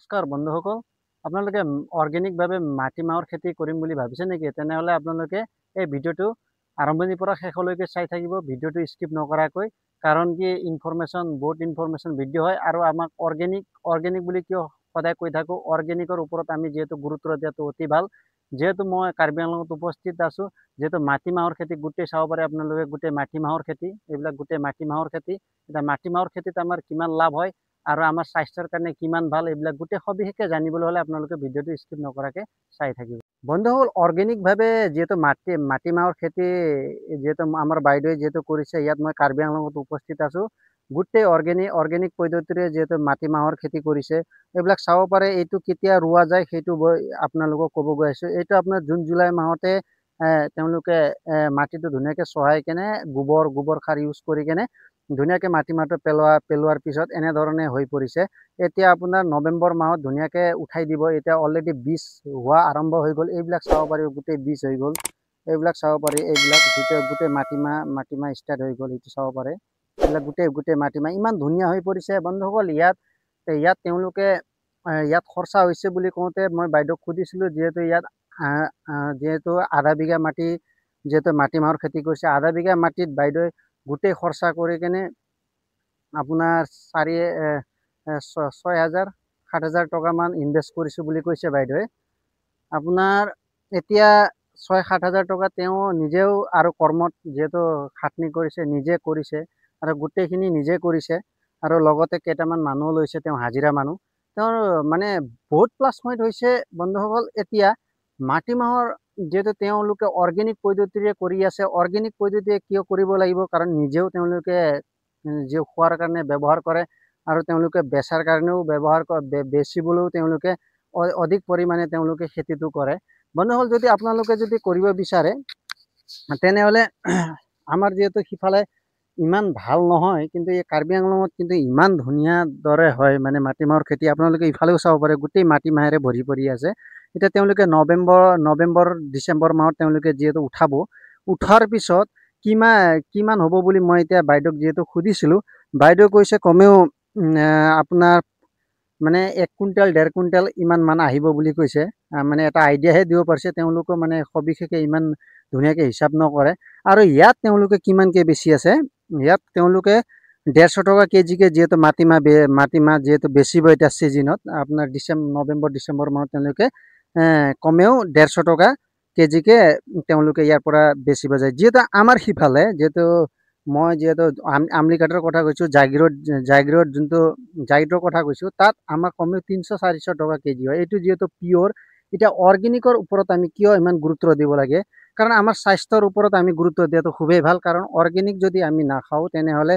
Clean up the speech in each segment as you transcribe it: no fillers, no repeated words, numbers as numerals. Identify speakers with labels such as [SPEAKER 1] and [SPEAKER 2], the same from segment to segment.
[SPEAKER 1] নমস্কাৰ বন্ধুসকল, আপোনালোকে অৰ্গেনিকভাৱে মাটিমাহৰ খেতি কৰিম বুলি ভাবিছে নেকি? তেনেহ'লে আপোনালোকে এই ভিডিঅ'টো আৰম্ভণিৰ পৰা শেষলৈকে চাই থাকিব, ভিডিঅ'টো স্কিপ নকৰাকৈ। কাৰণ কি বহুত ইনফৰমেশ্যন ভিডিঅ' হয় আৰু আমাক অৰ্গেনিক বুলি কিয় সদায় কৈ থাকোঁ, অৰ্গেনিকৰ ওপৰত আমি যিহেতু গুৰুত্ব দিয়াটো অতি ভাল। যিহেতু মই কাৰ্বি আংলঙত উপস্থিত আছোঁ, যিহেতু মাটিমাহৰ খেতি গোটেই চাব পাৰে আপোনালোকে, গোটেই মাটিমাহৰ খেতি, এইবিলাক গোটেই মাটিমাহৰ খেতি। এতিয়া মাটিমাহৰ খেতিত আমাৰ কিমান লাভ হয় আৰু আমাৰ স্বাস্থ্যৰ কাৰণে কিমান ভাল, এইবিলাক গোটেই সবিশেষে জানিবলৈ হ'লে আপোনালোকে ভিডিঅ'টো স্কিপ নকৰাকৈ চাই থাকিব। বন্ধুসকল, অৰ্গেনিকভাৱে যিহেতু মাটিমাহৰ খেতি যিহেতু আমাৰ বাইদেৱে যিহেতু কৰিছে, ইয়াত মই কাৰ্বি আংলঙত উপস্থিত আছোঁ। গোটেই অৰ্গেনিক পদ্ধতিৰে যিহেতু মাটিমাহৰ খেতি কৰিছে, এইবিলাক চাব পাৰে। এইটো কেতিয়া ৰোৱা যায় সেইটো আপোনালোকক ক'ব গৈ আছোঁ। এইটো আপোনাৰ জুন জুলাই মাহতে তেওঁলোকে মাটিটো ধুনীয়াকৈ চহাই কেনে গোবৰ সাৰ ইউজ কৰি কেনে ধুনীয়াকৈ মাটিমাহটো পেলোৱাৰ পিছত এনেধৰণে হৈ পৰিছে। এতিয়া আপোনাৰ নৱেম্বৰ মাহত ধুনীয়াকৈ উঠাই দিব। এতিয়া অলৰেডি বীজ হোৱা আৰম্ভ হৈ গ'ল। এইবিলাক চাব পাৰি, গোটেই বীজ হৈ গ'ল। এইবিলাক চাব পাৰি, এইবিলাক গোটেই মাটিমাহ ষ্টাৰ্ট হৈ গ'ল। এইটো চাব পাৰে, এইবিলাক গোটেই মাটিমাহ ইমান ধুনীয়া হৈ পৰিছে। বন্ধুসকল, ইয়াত তেওঁলোকে ইয়াত খৰচা হৈছে বুলি কওঁতে মই বাইদেউক সুধিছিলোঁ, যিহেতু আধা বিঘা মাটি যিহেতু মাটিমাহৰ খেতি কৰিছে, আধা বিঘা মাটিত বাইদেৱে গোটেই খৰচা কৰি কেনে আপোনাৰ 6,000-7,000 টকামান ইনভেষ্ট কৰিছোঁ বুলি কৈছে বাইদেৱে। আপোনাৰ এতিয়া 6,000-7,000 টকা তেওঁ নিজেও আৰু কৰ্মত যিহেতু খাটনি কৰিছে, নিজে কৰিছে আৰু গোটেইখিনি নিজে কৰিছে আৰু লগতে কেইটামান মানুহ লৈছে, তেওঁ হাজিৰা মানুহ। তেওঁৰ মানে বহুত প্লাছ পইণ্ট হৈছে বন্ধুসকল। এতিয়া মাটিমাহৰ যিহেতু তেওঁলোকে অৰ্গেনিক পদ্ধতিৰে কৰি আছে, অৰ্গেনিক পদ্ধতিৰে কিয় কৰিব লাগিব? কাৰণ নিজেও তেওঁলোকে খোৱাৰ কাৰণে ব্যৱহাৰ কৰে আৰু তেওঁলোকে বেচাৰ কাৰণেও ব্যৱহাৰ কৰে, বেচিবলৈও তেওঁলোকে অধিক পৰিমাণে তেওঁলোকে খেতিটো কৰে। বন্ধুসকল, যদি আপোনালোকে যদি কৰিব বিচাৰে তেনেহ'লে আমাৰ যিহেতু সিফালে ইমান ভাল নহয়, কিন্তু এই কাৰ্বি আংলঙত কিন্তু ইমান ধুনীয়া দৰে হয় মানে মাটিমাহৰ খেতি। আপোনালোকে ইফালেও চাব পাৰে, গোটেই মাটিমাহেৰে ভৰি পৰি আছে। এতিয়া তেওঁলোকে নৱেম্বৰ ডিচেম্বৰ মাহত তেওঁলোকে যিহেতু উঠাৰ পিছত কিমান হ'ব বুলি মই এতিয়া বাইদেউক যিহেতু সুধিছিলোঁ, বাইদেৱে কৈছে কমেও আপোনাৰ মানে 1 কুইণ্টেল 1.5 কুইণ্টেল ইমান মান আহিব বুলি কৈছে। মানে এটা আইডিয়াহে দিব পাৰিছে, তেওঁলোকে মানে সবিশেষে ইমান ধুনীয়াকৈ হিচাপ নকৰে। আৰু ইয়াত তেওঁলোকে কিমানকৈ বেছি আছে, ইয়াত তেওঁলোকে 150 টকা কেজিকে, যিহেতু মাটিমাহ যিহেতু বেচিব এতিয়া ছিজনত, আপোনাৰ নৱেম্বৰ ডিচেম্বৰ মাহত তেওঁলোকে কমেও 150 টকা কেজিকে তেওঁলোকে ইয়াৰ পৰা বেচিব যায়। যিহেতু আমাৰ সিফালে মই আমলিঘাটৰ কথা কৈছোঁ, জাগিৰোড যোনটো জাগিৰোডৰ কথা কৈছোঁ, তাত আমাৰ কমেও 300-400 টকা কেজি হয়। এইটো যিহেতু পিয়'ৰ। এতিয়া অৰ্গেনিকৰ ওপৰত আমি কিয় ইমান গুৰুত্ব দিব লাগে? কাৰণ আমাৰ স্বাস্থ্যৰ ওপৰত আমি গুৰুত্ব দিয়াটো খুবেই ভাল। কাৰণ অৰ্গেনিক যদি আমি নাখাওঁ, তেনেহ'লে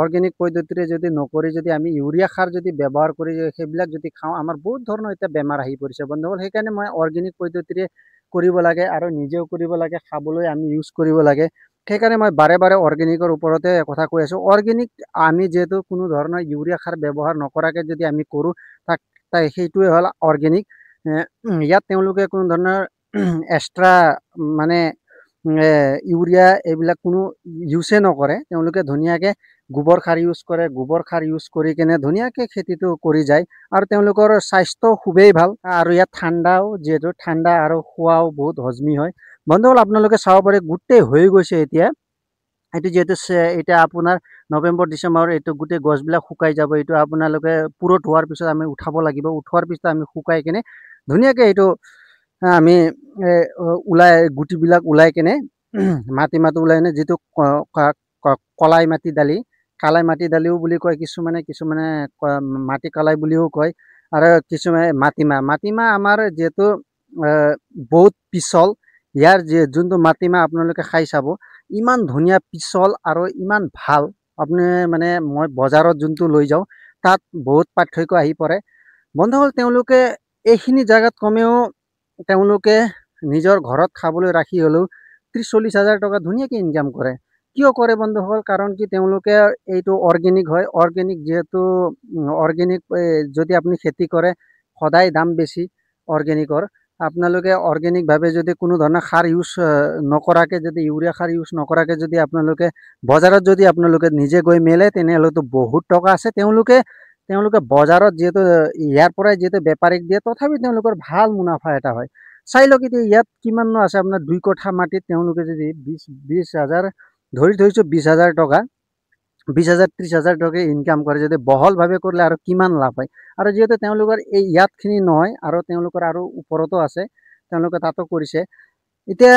[SPEAKER 1] অৰ্গেনিক পদ্ধতিৰে যদি নকৰি যদি আমি ইউৰিয়া সাৰ যদি ব্যৱহাৰ কৰি সেইবিলাক যদি খাওঁ, আমাৰ বহুত ধৰণৰ এতিয়া বেমাৰ আহি পৰিছে বন্ধুসকল। সেইকাৰণে মই অৰ্গেনিক পদ্ধতিৰে কৰিব লাগে আৰু নিজেও কৰিব লাগে, খাবলৈ আমি ইউজ কৰিব লাগে। সেইকাৰণে মই বাৰে অৰ্গেনিকৰ ওপৰতে কথা কৈ আছোঁ। অৰ্গেনিক আমি যিহেতু কোনো ধৰণৰ ইউৰিয়া সাৰ ব্যৱহাৰ নকৰাকৈ যদি আমি কৰোঁ, সেইটোৱে হ'ল অৰ্গেনিক। ইয়াত তেওঁলোকে কোনো ধৰণৰ এক্সট্ৰা মানে ইউৰিয়া এইবিলাক কোনো ইউজে নকৰে। তেওঁলোকে ধুনীয়াকৈ গোবৰ সাৰ ইউজ কৰে, গোবৰ সাৰ ইউজ কৰি কেনে ধুনীয়াকৈ খেতিটো কৰি যায় আৰু তেওঁলোকৰ স্বাস্থ্য খুবেই ভাল। আৰু ইয়াত যিহেতু ঠাণ্ডা আৰু খোৱাও বহুত হজমি হয়। বন্ধুসকল, আপোনালোকে চাব পাৰে, গোটেই হৈ গৈছে এতিয়া। এইটো যিহেতু এতিয়া আপোনাৰ নৱেম্বৰ ডিচেম্বৰ এইটো গোটেই গছবিলাক শুকাই যাব। এইটো আপোনালোকে পুৰঠ হোৱাৰ পিছত আমি উঠাব লাগিব। উঠোৱাৰ পিছত আমি শুকাই কেনে ধুনীয়াকৈ এইটো আমি গুটিবিলাক ওলাই কেনে মাটিমাহটো ওলাই কেনে যিটো কালাই মাটি দালিও বুলি কয় কিছুমানে মাটি কালাই বুলিও কয়। আৰু কিছুমানে মাটিমাহ আমাৰ যিহেতু বহুত পিছল। ইয়াৰ যোনটো মাটিমাহ আপোনালোকে খাই চাব, ইমান ধুনীয়া পিছল আৰু ইমান ভাল। আপুনি মানে মই বজাৰত যোনটো লৈ যাওঁ, তাত বহুত পাৰ্থক্য আহি পৰে। বন্ধুসকল, তেওঁলোকে এইখিনি জেগাত কমেও তেওঁলোকে নিজৰ ঘৰত খাবলৈ ৰাখি হ'লেও 30-40 হাজাৰ টকা ধুনীয়াকৈ ইনকাম কৰে। কিয় কৰে বন্ধুসকল? কাৰণ কি তেওঁলোকে এইটো অৰ্গেনিক হয়। অৰ্গেনিক যিহেতু যদি আপুনি খেতি কৰে, সদায় দাম বেছি অৰ্গেনিকৰ। আপোনালোকে অৰ্গেনিকভাৱে যদি কোনো ধৰণৰ সাৰ ইউজ নকৰাকৈ, যদি ইউৰিয়া সাৰ ইউজ নকৰাকৈ যদি আপোনালোকে বজাৰত যদি আপোনালোকে নিজে গৈ মেলে, তেনেহ'লেতো বহুত টকা আছে। তেওঁলোকে তেওঁলোকে বজাৰত যিহেতু ইয়াৰ পৰাই যিহেতু বেপাৰীক দিয়ে, তথাপি তেওঁলোকৰ ভাল মুনাফা এটা হয়। চাই লওক এতিয়া ইয়াত কিমাননো আছে আপোনাৰ 2 কঠা মাটিত তেওঁলোকে যদি 20,000 ধৰি থৈছোঁ 20,000 টকা, 20,000 30,000 টকা ইনকাম কৰে, যদি বহলভাৱে কৰিলে আৰু কিমান লাভ হয়। আৰু যিহেতু তেওঁলোকৰ এই ইয়াতখিনি নহয় আৰু তেওঁলোকৰ আৰু ওপৰতো আছে, তেওঁলোকে তাতো কৰিছে। এতিয়া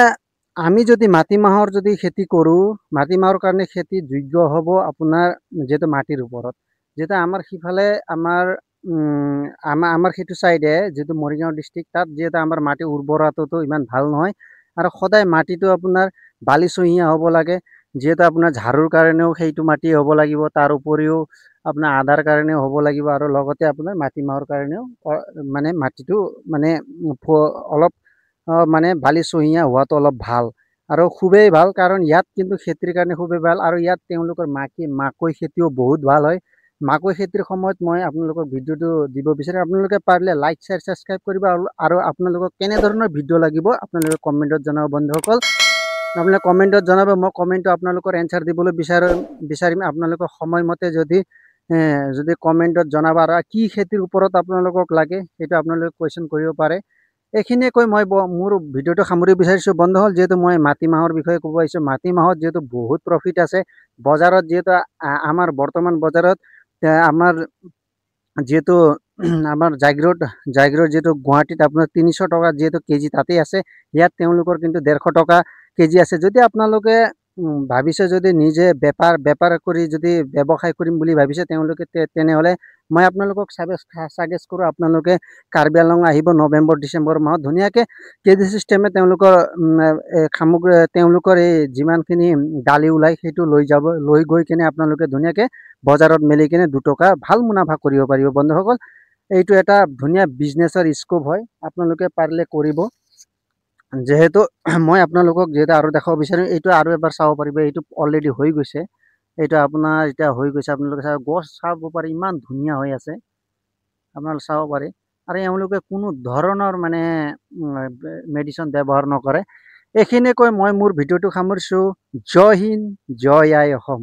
[SPEAKER 1] আমি যদি মাটিমাহৰ যদি খেতি কৰোঁ, মাটিমাহৰ কাৰণে খেতি যোগ্য হ'ব আপোনাৰ যিহেতু মাটিৰ ওপৰত। যিহেতু আমাৰ সিফালে আমাৰ আমাৰ সেইটো চাইডে যিটো মৰিগাঁও ডিষ্ট্ৰিক্ট, তাত যিহেতু আমাৰ মাটিৰ উৰ্বৰতাটো ইমান ভাল নহয় আৰু সদায় মাটিটো আপোনাৰ বালিচহীয়া হ'ব লাগে। যিহেতু আপোনাৰ ঝাৰুৰ কাৰণেও সেইটো মাটি হ'ব লাগিব, তাৰ উপৰিও আপোনাৰ আদাৰ কাৰণেও হ'ব লাগিব আৰু লগতে আপোনাৰ মাটিমাহৰ কাৰণেও মানে মাটিটো মানে অলপ মানে বালিচহীয়া হোৱাটো অলপ ভাল আৰু খুবেই ভাল, কাৰণ ইয়াত কিন্তু খেতিৰ কাৰণে খুবেই ভাল। আৰু ইয়াত তেওঁলোকৰ মাকৈ খেতিও বহুত ভাল হয়। মাকৈ খেতিৰ সময়ত মই আপোনালোকক ভিডিঅ'টো দিব বিচাৰিম, আপোনালোকে পাৰিলে লাইক শ্বেয়াৰ ছাবস্ক্ৰাইব কৰিব আৰু আপোনালোকক কেনেধৰণৰ ভিডিঅ' লাগিব আপোনালোকে কমেণ্টত জনাব বন্ধুসকল। আপোনালোকে কমেণ্টত জনাব, মই কমেণ্টটো আপোনালোকৰ এনচাৰ দিবলৈ বিচাৰিম। আপোনালোকৰ সময়মতে যদি কমেণ্টত জনাব আৰু কি খেতিৰ ওপৰত আপোনালোকক লাগে সেইটো আপোনালোকে কুৱেশ্যন কৰিব পাৰে। এইখিনিয়ে কৈ মই মোৰ ভিডিঅ'টো সামৰিব বিচাৰিছোঁ বন্ধুসকল। যিহেতু মই মাটিমাহৰ বিষয়ে ক'ব আহিছোঁ, মাটিমাহত যিহেতু বহুত প্ৰফিট আছে। বজাৰত যিহেতু আমাৰ বৰ্তমান বজাৰত আমাৰ যিহেতু আমাৰ জাগিৰোড যিহেতু গুৱাহাটীত আপোনাৰ 300 টকা যিহেতু কেজি তাতেই আছে, ইয়াত তেওঁলোকৰ কিন্তু 150 টকা কেজি আছে। যদি আপোনালোকে ভাবিছে যদি নিজে বেপাৰ কৰি যদি ব্যৱসায় কৰিম বুলি ভাবিছে তেওঁলোকে, তেনেহ'লে মই আপোনালোকক ছাজেষ্ট কৰোঁ আপোনালোকে কাৰ্বি আংলং আহিব নৱেম্বৰ ডিচেম্বৰ মাহত। ধুনীয়াকৈ কেজি চিষ্টেমে তেওঁলোকৰ সামগ্ৰী, তেওঁলোকৰ এই যিমানখিনি দালি ওলায় সেইটো লৈ গৈ কিনে আপোনালোকে ধুনীয়াকৈ বজাৰত মেলি কিনে 2 টকা ভাল মুনাফা কৰিব পাৰিব বন্ধুসকল। এইটো এটা ধুনীয়া বিজনেছৰ স্কোপ হয়, আপোনালোকে পাৰিলে কৰিব। যিহেতু মই আপোনালোকক যিহেতু আৰু দেখাব বিচাৰিম, এইটো আৰু এবাৰ চাব পাৰিব। এইটো অলৰেডি হৈ গৈছে, এইটো আপোনাৰ এতিয়া হৈ গৈছে। আপোনালোকে গছ চাব পাৰে ইমান ধুনীয়া হৈ আছে, আপোনালোকে চাব পাৰে। আৰু এওঁলোকে কোনো ধৰণৰ মানে মেডিচিন ব্যৱহাৰ নকৰে। এইখিনিয়ে কৈ মই মোৰ ভিডিঅ'টো সামৰিছোঁ। জয় হিন্দ, জয় আই অসম।